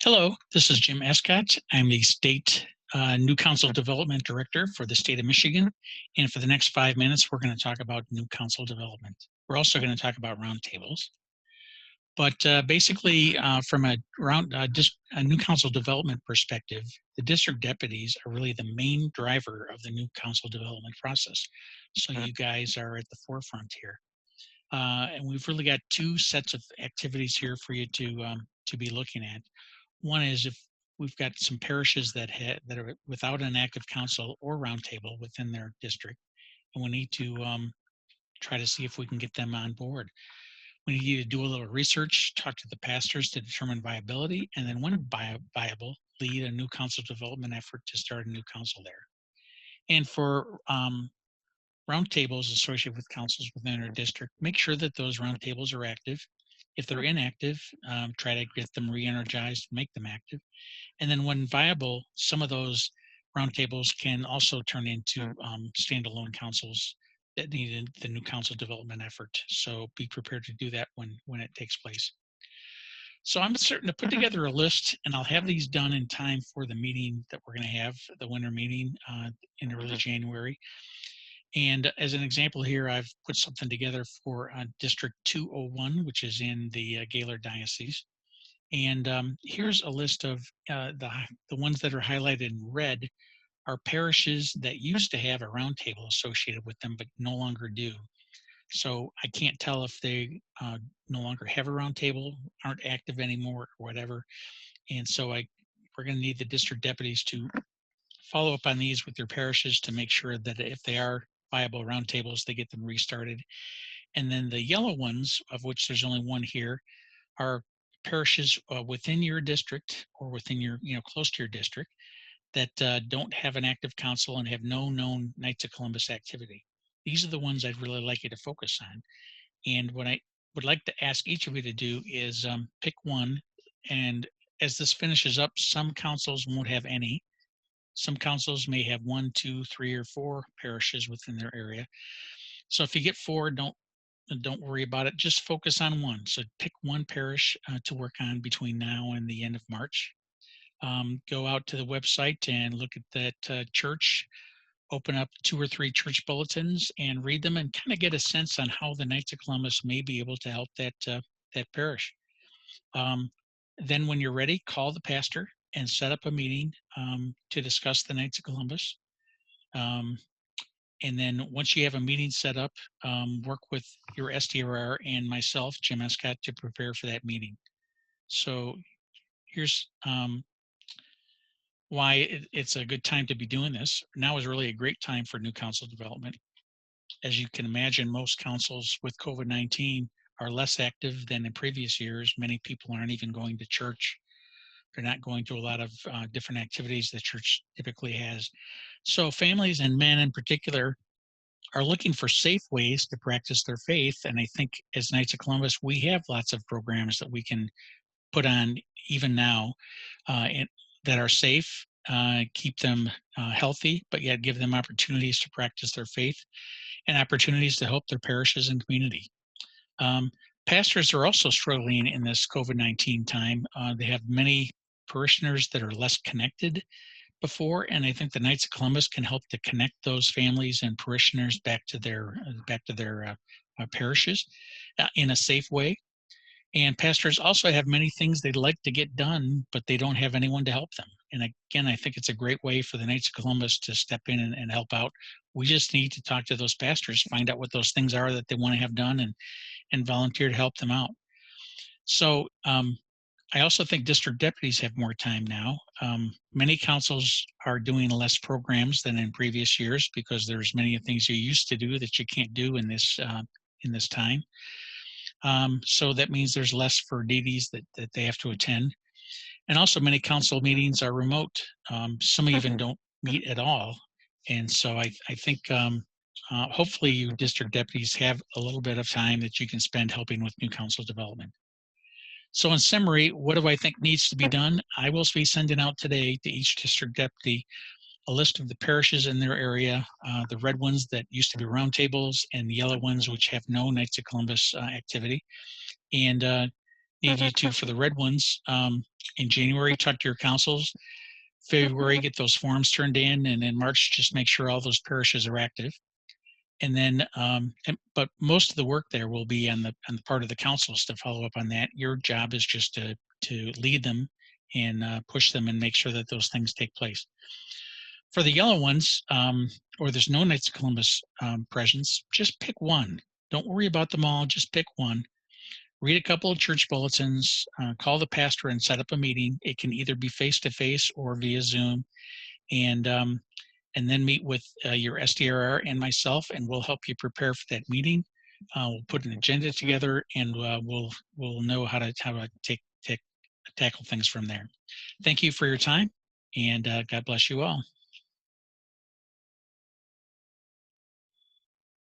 Hello, this is Jim Escott. I'm the State New Council Development Director for the state of Michigan. And for the next 5 minutes, we're going to talk about new council development. We're also going to talk about roundtables. But basically, from a new council development perspective, the district deputies are really the main driver of the new council development process. So you guys are at the forefront here. And we've really got two sets of activities here for you to be looking at. One is if we've got some parishes that are without an active council or roundtable within their district, and we need to try to see if we can get them on board. We need to do a little research, talk to the pastors to determine viability, and then when viable, lead a new council development effort to start a new council there. And for roundtables associated with councils within our district, make sure that those roundtables are active. If they're inactive, try to get them re-energized, make them active. And then when viable, some of those roundtables can also turn into standalone councils that need the new council development effort. So be prepared to do that when it takes place. So I'm certain to put together a list, and I'll have these done in time for the meeting that we're going to have, the winter meeting in early January. And as an example here, I've put something together for District 201, which is in the Gaylord Diocese. And here's a list of the ones that are highlighted in red are parishes that used to have a roundtable associated with them, but no longer do. So I can't tell if they no longer have a roundtable, aren't active anymore, or whatever. And so we're going to need the district deputies to follow up on these with their parishes to make sure that if they are viable roundtables, they get them restarted. And then the yellow ones, of which there's only one here, are parishes within your district or within your, close to your district that don't have an active council and have no known Knights of Columbus activity. These are the ones I'd really like you to focus on. And what I would like to ask each of you to do is pick one. And as this finishes up, some councils won't have any. Some councils may have 1, 2, 3, or 4 parishes within their area. So if you get 4, don't worry about it. Just focus on one. So pick one parish to work on between now and the end of March. Go out to the website and look at that church. Open up 2 or 3 church bulletins and read them, and kind of get a sense on how the Knights of Columbus may be able to help that parish. Then, when you're ready, call the pastor and set up a meeting to discuss the Knights of Columbus. And then once you have a meeting set up, work with your SDRR and myself, Jim Escott, to prepare for that meeting. So here's why it's a good time to be doing this. Now is really a great time for new council development. As you can imagine, most councils with COVID-19 are less active than in previous years. Many people aren't even going to church. They're not going to a lot of different activities the church typically has. So families and men in particular are looking for safe ways to practice their faith. And I think as Knights of Columbus, we have lots of programs that we can put on even now that are safe, keep them healthy, but yet give them opportunities to practice their faith and opportunities to help their parishes and community. Pastors are also struggling in this COVID-19 time. They have many parishioners that are less connected before, and I think the Knights of Columbus can help to connect those families and parishioners back to their parishes in a safe way. And pastors also have many things they'd like to get done, but they don't have anyone to help them. And again, I think it's a great way for the Knights of Columbus to step in and help out. We just need to talk to those pastors, find out what those things are that they want to have done, and volunteer to help them out. So I also think district deputies have more time now. Many councils are doing less programs than in previous years because there's many things you used to do that you can't do in this time. So that means there's less for duties that they have to attend. And also many council meetings are remote. Some even don't meet at all. And so I think hopefully you district deputies have a little bit of time that you can spend helping with new council development. So in summary, what do I think needs to be done? I will be sending out today to each district deputy a list of the parishes in their area, the red ones that used to be roundtables and the yellow ones which have no Knights of Columbus activity. And need you to, for the red ones, in January, talk to your councils. February, get those forms turned in, and in March, just make sure all those parishes are active. And then, but most of the work there will be on the part of the councils to follow up on that. Your job is just to lead them and push them and make sure that those things take place. For the yellow ones, or there's no Knights of Columbus presence, just pick one. Don't worry about them all. Just pick one. Read a couple of church bulletins, call the pastor and set up a meeting. It can either be face-to-face or via Zoom. And then meet with your SDRR and myself, and we'll help you prepare for that meeting. We'll put an agenda together, and we'll know how to tackle things from there. Thank you for your time, and God bless you all.